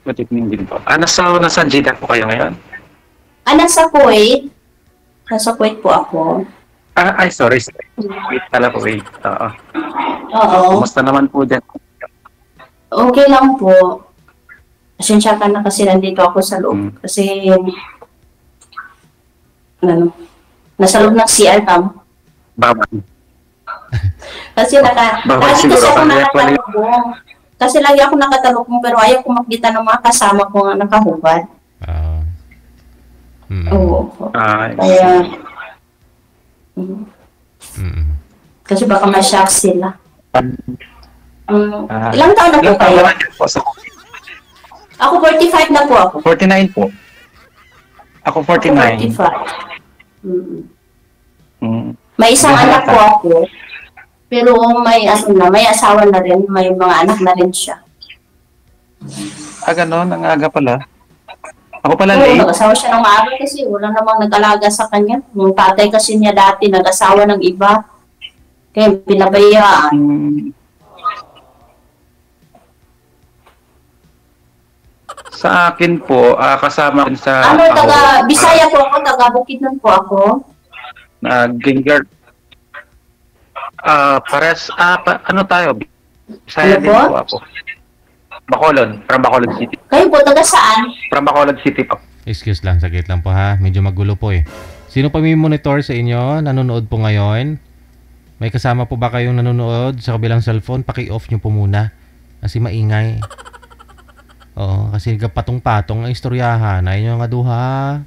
Good evening din po. Nasa Jeddah po kayo ngayon? Nasa Kuwait. Nasa Kuwait po ako. Ay, sorry. Wait pala po, wait. Oo. Oo. Kumusta naman po dyan? Okay lang po. Pasensya ka na kasi nandito ako sa loob. Kasi, nasa loob ng CR tam. Bawal. Kasi lagi kasi ako nakatalubong. Kasi lagi ako nakatalubong pero ayaw ko makita ng mga kasama ko nga nakahubad. Oo. Kaya, kasi baka ma-shock sila. Ilang taon na po kayo? Ako 45 na po ako. 49 po. Ako 49. Ako 45. May isang anak po ako. Pero may asawa na rin, may mga anak na rin siya. Ganon, ang aga pala. Ako pala late. Nag-asawa siya ng maaga kasi wala namang nag-alaga sa kanya. Yung tatay kasi niya dati nag-asawa ng iba. Kaya pinabayaan. Sa akin po, kasama rin sa... Bisaya po ako, taga Bukidnon po ako. Ginger. Pares, tayo? Bisaya din po ako. Bacolod, from Bacolod City. Kayo po, taga saan? From Bacolod City po. Excuse lang, saglit lang po ha. Medyo magulo po eh. Sino pa may monitor sa inyo? Nanonood po ngayon? May kasama po ba kayong nanonood sa kabilang cellphone? Paki-off nyo po muna. Kasi maingay. Oo, kasi patong-patong ang istoryahan. Ayun yung nga duha.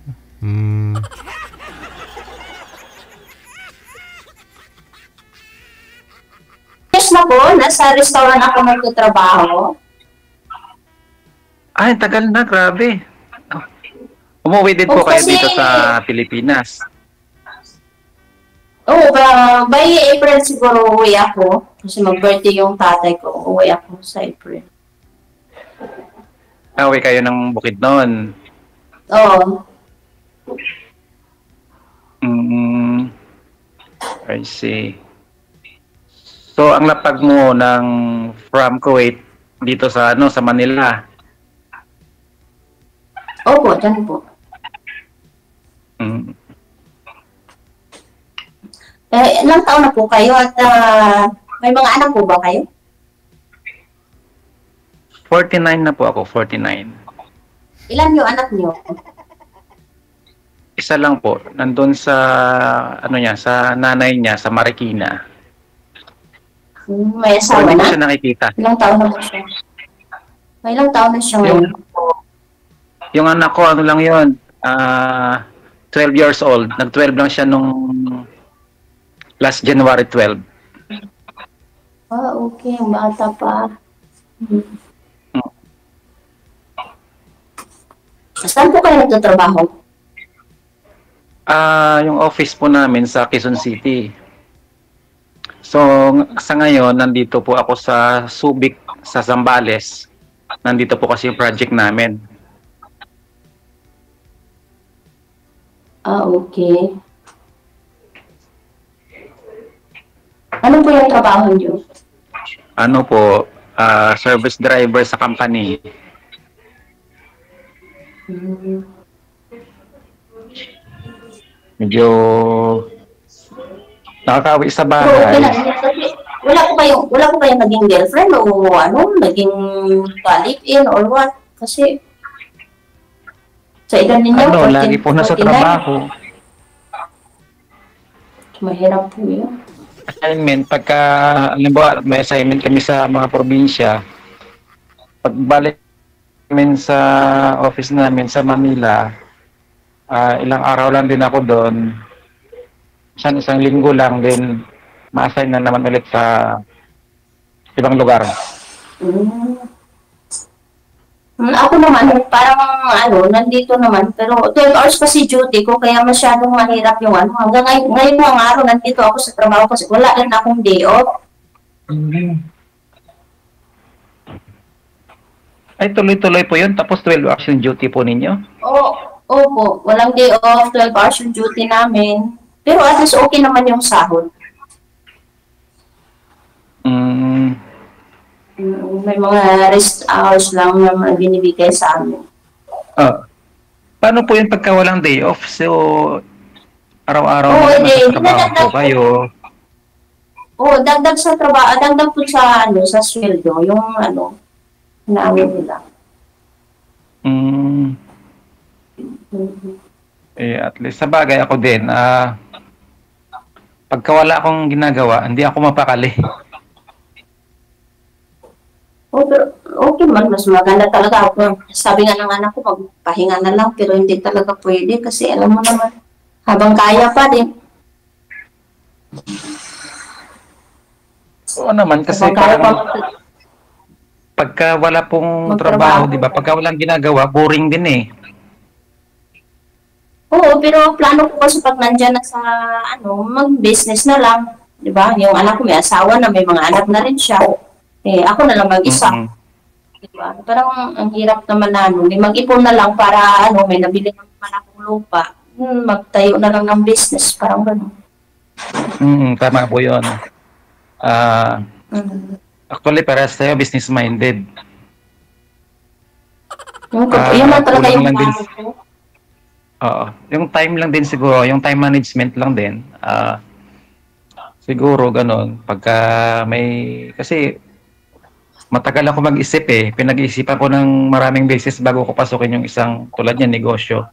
Yes na po, nasa restaurant ako magtatrabaho. Ay, tagal na, grabe. Umuwi din po kayo dito sa Pilipinas. By April siguro uwi ako. Kasi mag-birthday yung tatay ko. Uwi ako sa April. Uwi kayo ng Bukidnon. Oo. I see. So, ang lapag mo ng from Kuwait dito sa sa Manila. Opo, dyan po. Ilang taon na po kayo at may mga anak po ba kayo? 49 na po ako, 49. Ilan yung anak niyo? Isa lang po, nandun sa sa nanay niya sa Marikina. May asawa na? Hindi ko siya nakikita. Ilang taon na po siya? May ilang taon na siya ngayon? Yung anak ko, lang yun, 12 years old. Nag-12 lang siya nung last January 12. Okay. Bata pa. Saan po kayo nagtatrabaho? Yung office po namin sa Quezon City. So, sa ngayon, nandito po ako sa Subic, sa Zambales. Nandito po kasi yung project namin. Okay. Ano po yung trabaho niyo? Ano po, service driver sa company. Medyo nakakauwi sa bahay. Wala po kayong naging girlfriend o naging live-in or what? Kasi sa edad ninyo, lagi po nasa trabaho. Mahirap po yun. Assignment, pagka, halimbawa, may assignment kami sa mga probinsya, pagbalik namin sa office namin sa Manila, ilang araw lang din ako doon. Isang linggo lang din, ma-assign na naman ulit sa ibang lugar. Ako naman, parang nandito naman, pero 12 hours kasi duty ko, kaya masyadong mahirap yung Hanggang ngayon ang araw, nandito ako sa trabaho kasi wala rin akong day off. Ay, tuloy-tuloy po yun, tapos 12 hours yung duty po ninyo? Opo, walang day off, 12 hours yung duty namin. Pero at least okay naman yung sahod. May mga rest hours lang na binibigay sa amin. Paano po yun pagka walang day off? So, araw-araw Oo, na hindi. nasa trabaho po Dinadagdag kayo. Oo, dagdag sa trabaho, dagdag po sa sweldo, yung namin nila. Mm, at least sa bagay ako din, pagka wala akong ginagawa, hindi ako mapakali. Pero okay man, mas maganda talaga ako. Sabi nga ng anak ko, magpahinga na lang, pero hindi talaga pwede kasi alam mo naman, habang kaya pa din. Oo naman, kasi Habang kaya pa pagka wala pong magtrabaho. trabaho, di ba? Pagka walang ginagawa, boring din eh. Oo, pero plano ko kasi pag nandyan na sa, mag-business na lang. Di ba? Yung anak ko may asawa na, may mga anak na rin siya. Eh, ako na lang mag-isa. Mm-mm. Di ba? Parang ang hirap naman na, may mag-ipon na lang para, may nabili naman akong lupa. Magtayo na lang ng business, parang gano'n. Tama po yun. Actually, parehas tayo business-minded. Yun lang talaga kulang yung lang din. plano ko. Oo. Yung time lang din siguro, yung time management lang din. Siguro ganun. Pagka kasi matagal ako mag-isip eh. Pinag-iisipan ko ng maraming beses bago ko pasukin yung isang tulad niya negosyo.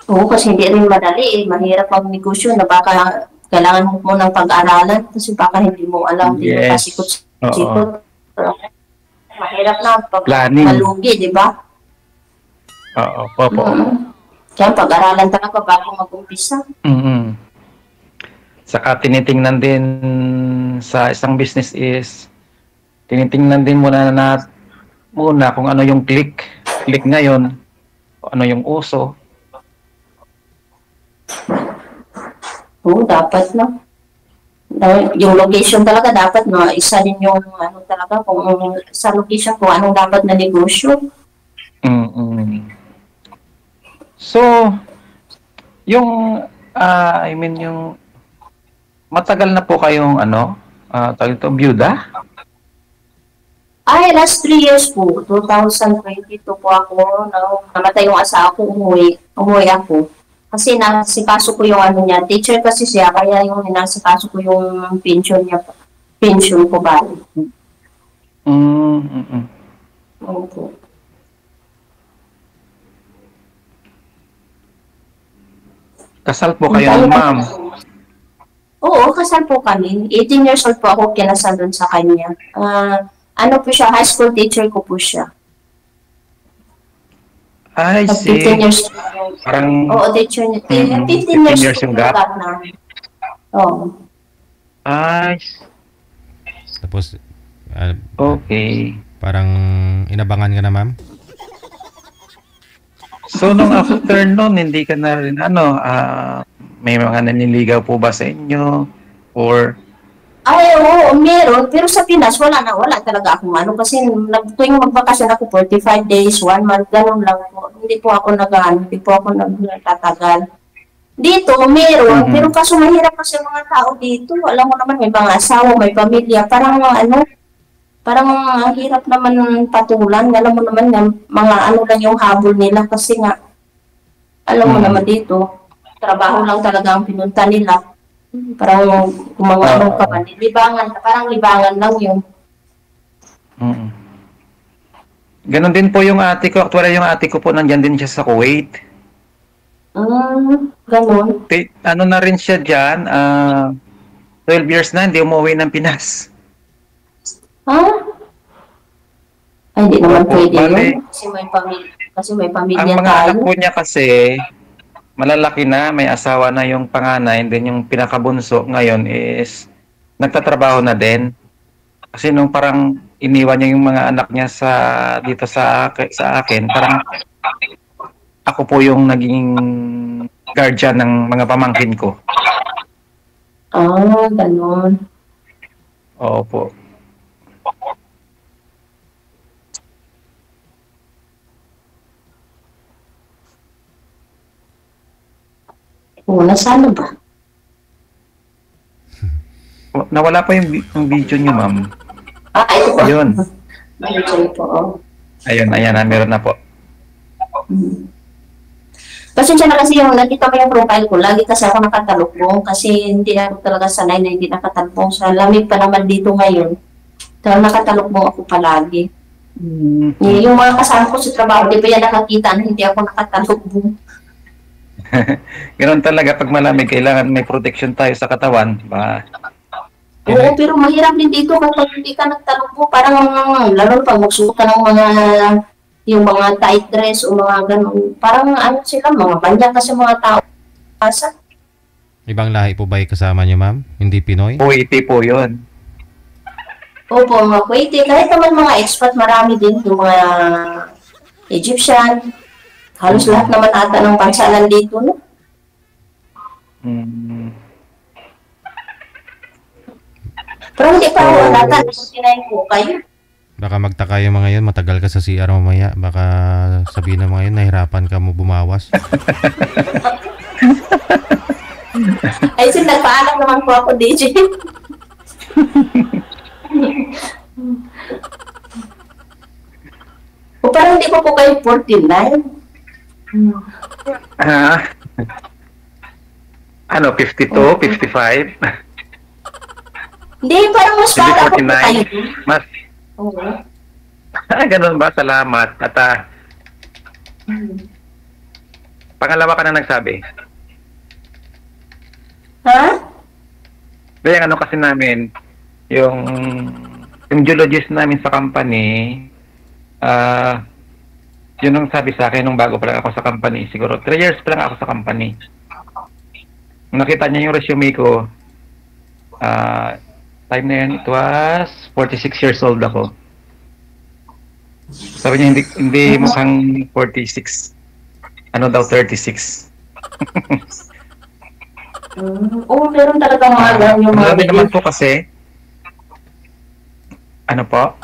Oo, kasi hindi rin madali eh. Mahirap ang negosyo na baka kailangan mo ng pag-aralan kasi baka hindi mo alam, hindi mo Yes. pasikot-sikot. Mahirap na pag Planning. malugi, di ba? Oo, opo. Kaya pag-aralan talaga bago mag-umpisa. Saka tinitingnan din sa isang business is tinitingnan din muna kung ano yung click ngayon, kung ano yung uso. Oo, dapat na. Yung location talaga dapat isa din yung talaga kung sa location kung anong dapat na negosyo. So, yung yung matagal na po kayong tawag ito, byuda? Ay, last 3 years po, 2022 po ako, namatay yung asawa ko, umuwi ako. Kasi nasikaso ko yung niya, teacher kasi siya, kaya yung nasikaso ko yung pension niya, pension ko ba? Opo. Kasal po kayo, ma'am? Oo, kasal po kami. 18 years old po ako kinasal doon sa kanya. Po siya, high school teacher ko po siya. I see. 15 years. Parang, oo, teacher niya. 15 years yung gap. na. Oo. Tapos, okay. parang inabangan ka na, ma'am? So, nung after nun, hindi ka na rin, may mga naniligaw po ba sa inyo? Or, Ay, oo, meron. Pero sa Pinas, wala talaga akong kasi tuwing magbakasyon ako, 45 days, 1 month, ganun lang po. Hindi po ako nagtatagal. Dito, meron, pero kaso mahirap kasi mga tao dito. Alam mo naman, may mga asawa, may pamilya, parang ang hirap naman patulan. Alam mo naman, mga lang yung habol nila kasi nga, alam mo naman dito, trabaho lang talaga ang pinunta nila. Parang kung mga ka pa, parang libangan lang yun. Ganon din po yung ate ko. Actually, yung ate ko po, nandyan din siya sa Kuwait. Ganon. Ano na rin siya dyan, 12 years na, hindi umuwi ng Pinas. Ay, hindi naman pwede bale, yun. Kasi may pamilya ang mga tayo. anak po niya kasi, malalaki na, may asawa na yung panganay, and then yung pinakabunso ngayon is nagtatrabaho na din. Kasi nung parang iniwan niya yung mga anak niya dito sa akin, parang ako po yung naging guardian ng mga pamangkin ko. Ganon. Opo. Nasaan na ba? Nawala pa yung video niyo, ma'am. Ito po. Ayun. Manager po. Oh. Ayun, ayan na, meron na po. Pasensya na kasi yung nakita mo yung profile ko, lagi kasi ako nakatalukbong kasi hindi ako talaga sanay na hindi nakatalukbong. Sa lamig pa naman dito ngayon, dahil nakatalukbong ako palagi. Yung mga kasama ko sa trabaho, di ba yan nakakita na hindi ako nakatalukbong. Ganun talaga, pag malamig, kailangan may protection tayo sa katawan. Oo, pero mahirap din dito kapag hindi ka nagtalukbong. Parang lalo pag magsuot ka ng yung mga tight dress o mga ganun. Parang ano sila, mga banya kasi mga tao. Asa? Ibang lahi po ba yung kasama niyo, ma'am? Hindi Pinoy? Kuwaiti po yun. Opo, mga Kuwaiti. Kahit naman mga expat, marami din. Yung mga Egyptian. Halos lahat naman ata ng bansa nandito, no? Pero hindi pa ako nata. Sinayin ko kayo. Baka magtaka yung mga yun, matagal ka sa CR mamaya. Baka sabihin ng mga yun, nahirapan ka mo bumawas. Ay, nagpaalam naman po ako, DJ. O parang hindi ko po kayo 49. Ano, 52, 55? Hindi, parang mas bata po 49. kayo. Mas, Oo. ganun ba? Salamat. At pangalawa ka na nagsabi. Ha? Kaya ano kasi namin, yung geologist namin sa company, yun ang sabi sa akin nung bago pa lang ako sa company. Siguro 3 years pa lang ako sa company. Nung nakita niya yung resume ko, time na yun, it was 46 years old ako. Sabi niya, hindi mukhang 46. Ano daw, 36. Oo, meron talaga mga ganyan yung mga Marami naman po kasi. Ano po?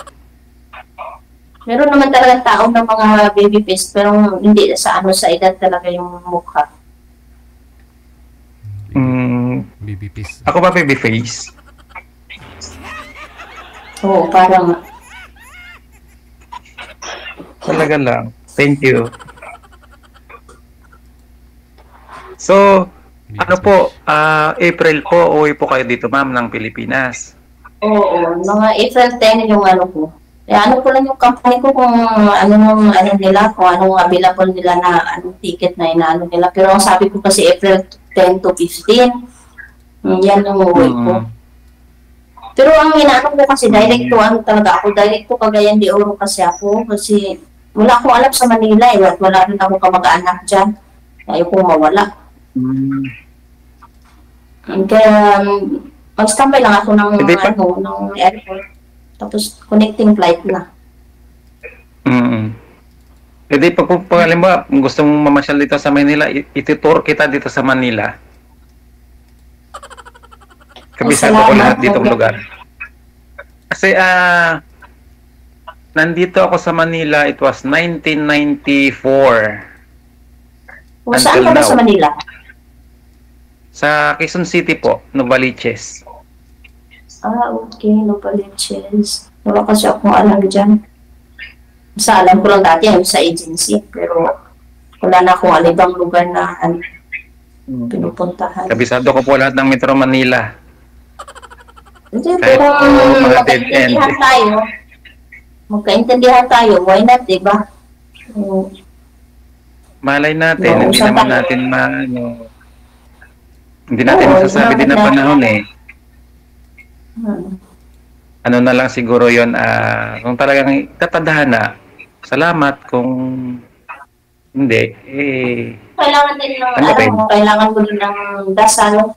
Meron naman talaga tao ng mga baby face, pero hindi sa sa edad talaga yung mukha. BBPs. Ako ba baby face? Oo, parang Talaga lang. Thank you. So, ano po, April po, uwi po kayo dito, ma'am, ng Pilipinas. oo, mga April 10 yung ano ko. Eh, ano po lang yung company ko kung nila, kung anong available nila na ticket na inaano nila. Pero ang sabi ko kasi April 10 to 15, yan yung uwi ko. Pero ang inaano ko kasi direct to talaga ako, direct to Cagayan de Oro kasi ako, kasi wala akong alam sa Manila at wala rin ako kamag-anak dyan. Ayaw kong mawala. Kaya mag-standby lang ako ng airport. Tapos connecting flight na. Hindi pag halimbawa, gusto mong mamasyal dito sa Manila, itutur kita dito sa Manila. Kabisado ko lahat ditong lugar. Kasi nandito ako sa Manila, it was 1994. O saan ka ba sa Manila? Sa Quezon City po, Novaliches. Okay, Novaliches. Wala kasi akong alam dyan. Sa alam ko lang dati ay sa agency, pero wala na akong alibang lugar na pinupuntahan. Kabisado ko po lahat ng Metro Manila. Hindi, pero magkaintindihan tayo, why not, diba? Malay natin, hindi naman natin hindi natin masasabi din ang panahon eh. Ano na lang siguro yon, kung talagang tatadhana, salamat. Kung hindi, kailangan din ng, kailangan mo din ng dasal.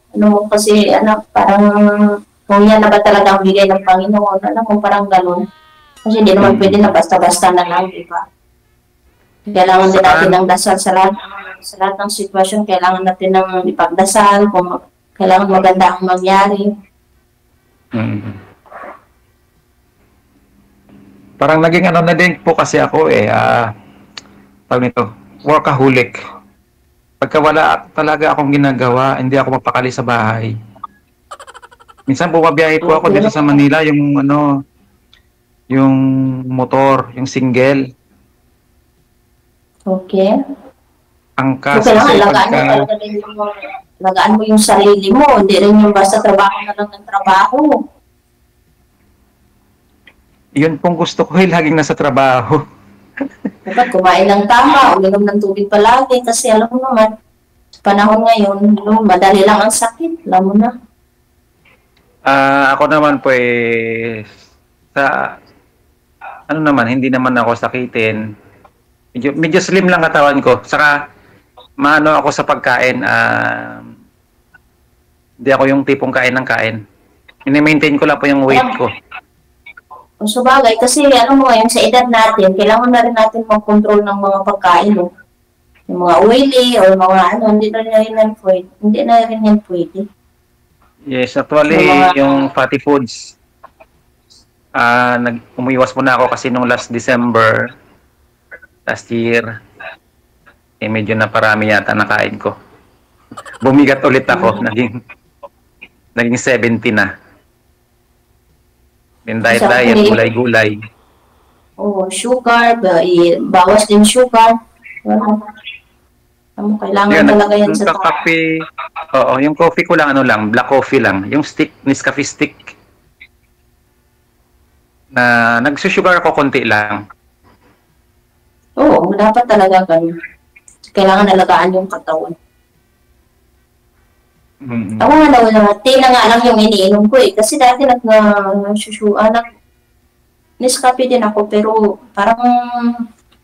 Kasi, parang, kung yan na ba talaga ang bigay ng Panginoon, parang ganun. Kasi hindi naman pwede na basta-basta na lang, diba? Kailangan din natin ng dasal sa lahat ng sitwasyon. Kailangan natin ng ipagdasal, kung kailangan maganda ang mangyari. Parang naging na din po kasi ako tawag nito, workaholic. Pagka wala talaga akong ginagawa, hindi ako mapakali sa bahay. Minsan bumabiyahe po ako dito sa Manila, yung yung motor, yung single. Okay. Ang So, kaso kailangan kasi alagaan mo pagka, talaga rin yung alagaan mo yung sarili mo. Hindi rin yung basta trabaho na lang ng trabaho. yun pong gusto ko laging nasa trabaho. Dapat kumain ng tama, uminom ng tubig palagi kasi alam mo naman, sa panahon ngayon, madali lang ang sakit. Alam mo na. Ako naman po sa ano naman, hindi naman ako sakitin. Medyo slim lang katawan ko. Saka maano ako sa pagkain. Hindi ako yung tipong kain ng kain. Ini-maintain ko lang po yung weight ko. O sabagay, kasi ano mo ngayon, sa edad natin, kailangan na rin natin mag-control ng mga pagkain. No? Yung mga oily or mga ano, hindi na rin yan pwede. Hindi na rin yan pwede. Yes, actually, yung fatty foods, umuiwas muna ako kasi nung last December, last year, medyo naparami yata nakain ko. Bumigat ulit ako, naging 70 na. Yung diet, gulay-gulay. Oh, sugar, bawas din sugar. Kailangan talaga yan sa kape. Oo, yung coffee ko lang, black coffee lang. Yung stick, Nescafe stick. Na nagsusugar ako konti lang. Oo, dapat talaga ganun. Kailangan alagaan yung katawan. Mm-hmm. Ako nga naman, tina nga lang yung iniinom ko eh. Kasi dati Nescafe din ako, pero parang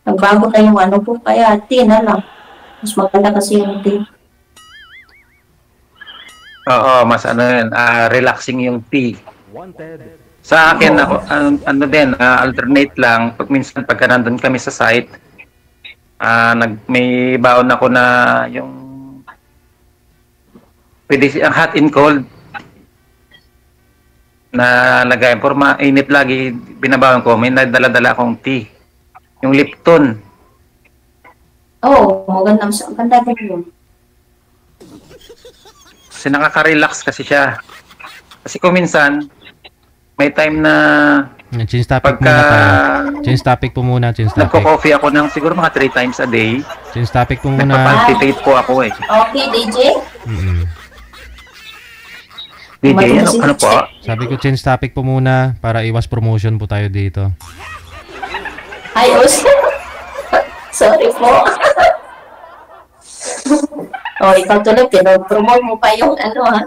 nagbago na yung ano ko, kaya tina lang. Mas maganda kasi yung tea. Oo, mas relaxing yung tea. Sa akin, ako, alternate lang. Pag minsan, pagka nandun kami sa site, may baon ako na yung pwede ang hot and cold na lagay. For mainit lagi, binabawan ko. May nadala-dala akong tea. Yung Lipton. Oo, maganda din yun. Kasi nakaka-relax kasi siya. Kasi kung minsan, may time na change topic muna tayo. Change topic po muna, change topic. Nagko-coffee ako ng siguro mga 3 times a day. Change topic po muna. Nagpa-palpitate po ako eh. Okay, DJ? DJ, ano po? Sabi ko change topic po muna para iwas promotion po tayo dito. Ayos. Sorry po. Ikaw tuloy, promote mo pa yung ano ha.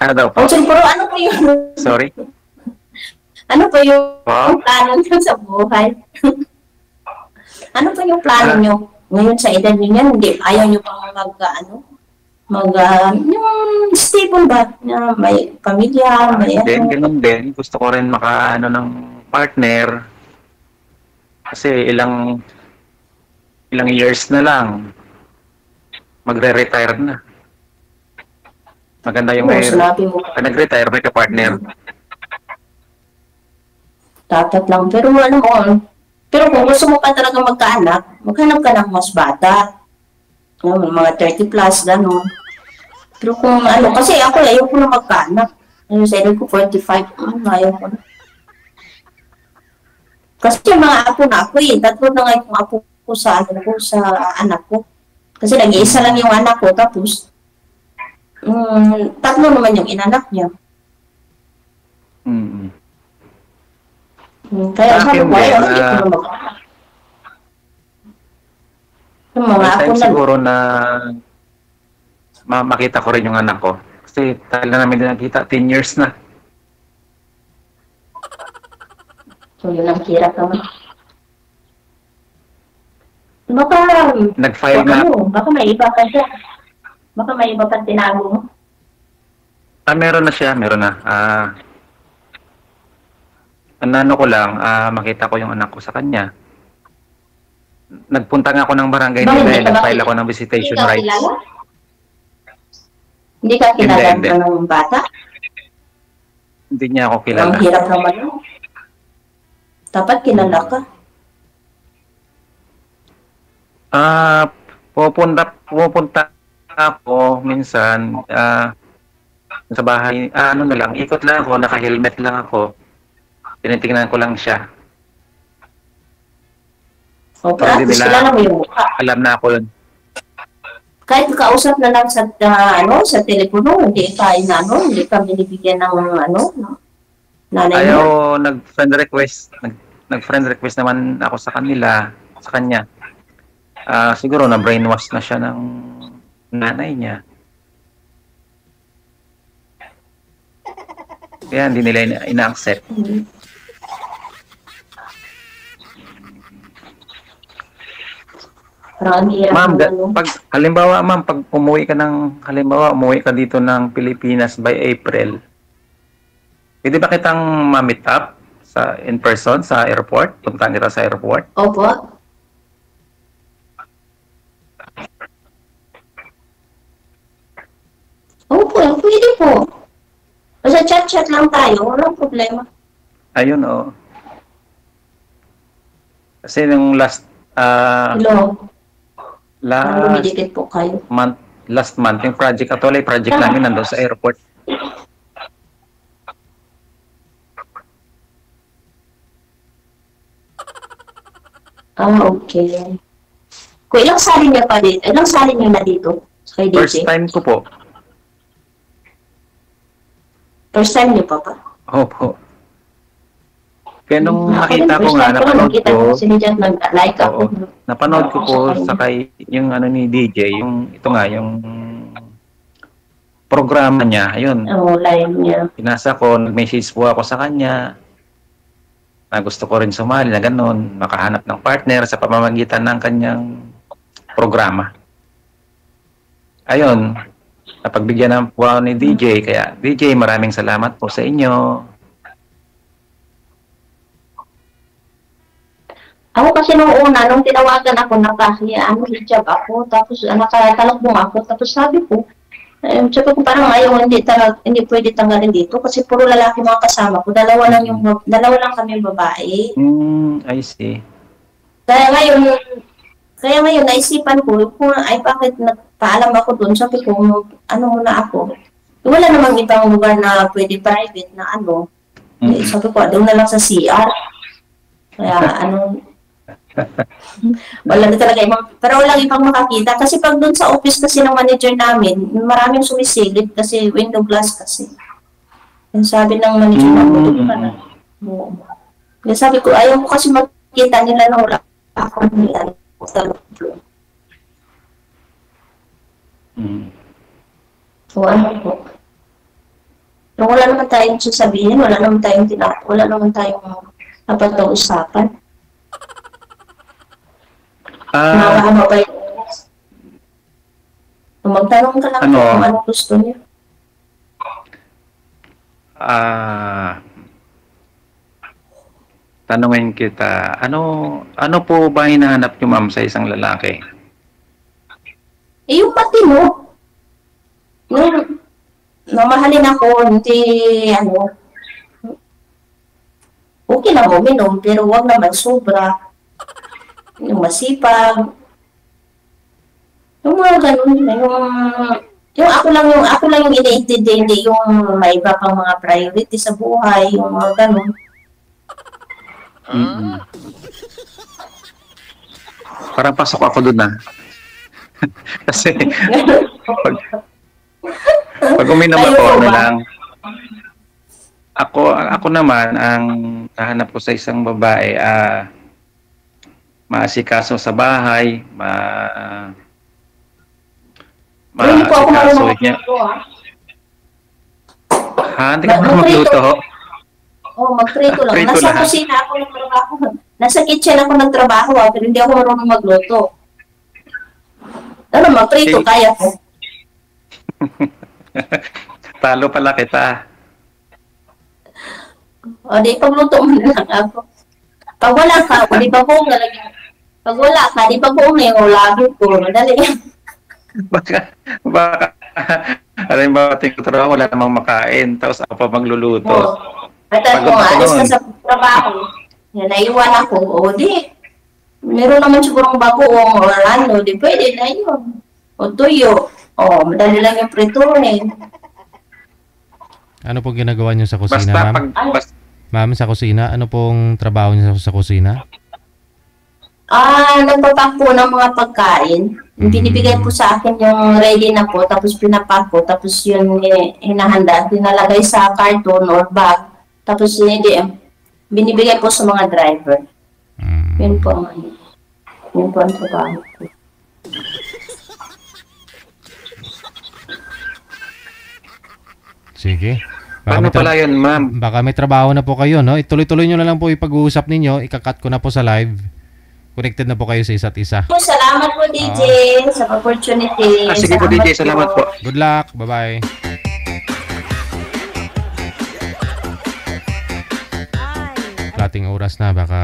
Ano daw po? Pero ano po yung... Sorry? Ano po yung plano nyo sa buhay? Ano po yung plano nyo? Ngayon sa edad nyo yan, ayaw nyo pang yung stable ba? Na may pamilya, may Ganun din. Gusto ko rin ng partner. Kasi ilang years na lang. Magre-retire na. Maganda yung nag-retire, may ka-partner. Dapat lang. Pero kung gusto mo pa talaga magkaanak, maghanap ka ng mas bata. Mga 30 plus, gano'n. Pero kung kasi ayaw ko na magkaanak. Sa edad ko 45, ayaw ko na. Kasi yung mga apo na ako tatlo na nga yung apo ko sa anak ko. Kasi nag-iisa lang yung anak ko, tapos tatlo naman yung inanak niya. Kaya sabi ko, ayaw ko na magkaanak. Yung mga apo na... siguro na makita ko rin yung anak ko. Kasi tagal na namin din nakita, 10 years na. So, yun ang hirap naman. Baka, nag-file na. Baka may iba ka siya. Baka may iba pa tinago mo. Meron na siya, meron na. Ano ko lang, makita ko yung anak ko sa kanya. Nagpunta nga ako ng barangay nila, nag-file ako ng visitation rights. Hindi ka kilala ng bata? Hindi niya ako kilala. Ang hirap naman yun. Dapat kilala ka. Pupunta ako minsan. Sa bahay, ano na lang, ikot lang ako, naka-helmet lang ako. Tinitingnan ko lang siya. O, Para para at hindi least nila kilala mo yung mukha. alam na ako yun. Kahit kausap na lang sa, sa telepono, hindi ka, hindi ka binibigyan ng, nanay Ayaw mo. nag-friend request. Nag-friend request naman ako sa kanila, sa kanya. Siguro na brainwash na siya ng nanay niya. Kaya hindi nila ina-accept. Parang ang hirap Ma'am, ng ano. pag umuwi ka dito ng Pilipinas by April, pwede ba kitang ma-meet up in person sa airport? Puntahan kita sa airport? Opo. Opo, pwede po. Basta chat-chat lang tayo, walang problema. Ayun, oh. Kasi nung Hello, dumidikit po kayo. last month, yung project namin nandun sa airport. Okay. Kung ilang sali niya pa dito? Ilang sali niya na dito? Kay DJ? First time ko po. First time niyo pa ba? Opo. Kaya nung Ako nakita din, ko first nga, time ko napanood nakita ko, sila dyan, nag-like ako. napanood ko po Sa sa kay yung ano ni DJ, yung programa niya, ayun. Oo, live niya. Pinasa ko, nag-message po ako sa kanya na gusto ko rin sumali na ganun, makahanap ng partner sa pamamagitan ng kanyang programa. Ayun, napagbigyan ng po ni DJ, kaya DJ, maraming salamat po sa inyo. Ako kasi nung una, nung tinawagan ako, hijab ako, tapos nakatalakbong ako, tapos sabi ko, sabi ko parang hindi pwede tanggalin dito kasi puro lalaki mga kasama ko, dalawa lang kami babae. I see. Kaya ngayon naisipan ko, bakit nagpaalam ako doon, sabi ko, muna ako. Wala namang ibang lugar na pwede private na sabi ko, doon na lang sa CR. Kaya wala na talaga pero walang ibang makakita kasi pag doon sa office kasi ng manager namin, maraming sumisilip kasi window glass kasi. Yung sabi ng manager namin, doon ka na. Kaya sabi ko, ayaw ko kasi magkita nila na wala ako nila. So po. Pero wala naman tayong sasabihin, wala naman tayong dapat na usapan. Mahaba pa yung oras. Magtanong ka lang kung anong gusto niya. Tanungin kita, ano po ba hinahanap niyo, ma'am, sa isang lalaki? Yung matino. Nung mamahalin ako, okay lang uminom, pero wag naman sobra. Yung masipag. Yung mga ganun, yung ako lang yung iniintindi, hindi yung may iba pang mga priority sa buhay, yung mga ganun. Parang pasok ako doon na. Kasi pag uminom ako, ako naman, ang nahanap ko sa isang babae, maasikaso sa bahay, maasikaso niya. Hindi ka pa magluto? Magprito lang. Prito Nasa lang. kusina ako nagtrabaho. Nasa kitchen ako nagtrabaho, pero hindi ako marunong magluto. Magprito, kaya ko. Talo pala kita. Di pagluto mo na lang ako. Pag wala ka, di ba ko nalagyan? Pag wala ka, di ba ko may ulagi ko? Madali yan. Baka, alam ba, ating trabaho, wala namang makain, tapos ako pa magluluto. At kung alis ka sa trabaho, naiwan ako, di, meron naman sigurong bagoong o di pwede na yun. O tuyo, madali lang yung prituhin. Ano pong ginagawa niyo sa kusina, Basta ma'am? Ma'am, sa kusina, ano pong trabaho niyo sa kusina? Nagpapak po ng mga pagkain. Binibigay po sa akin yung ready na po, tapos pinapak ko, tapos yun hinahanda, dinalagay sa carton or bag, tapos binibigay po sa mga driver. Yun po ang trabaho ko. Sige. Paano pala yun, ma'am? Baka may trabaho na po kayo, no? Ituloy-tuloy nyo na lang po ipag-uusap ninyo. Ikakat ko na po sa live. Connected na po kayo sa isa't isa. Salamat po, DJ, sa opportunity. Sige po, DJ. Salamat po. Good luck. Bye-bye. Plating oras na. Baka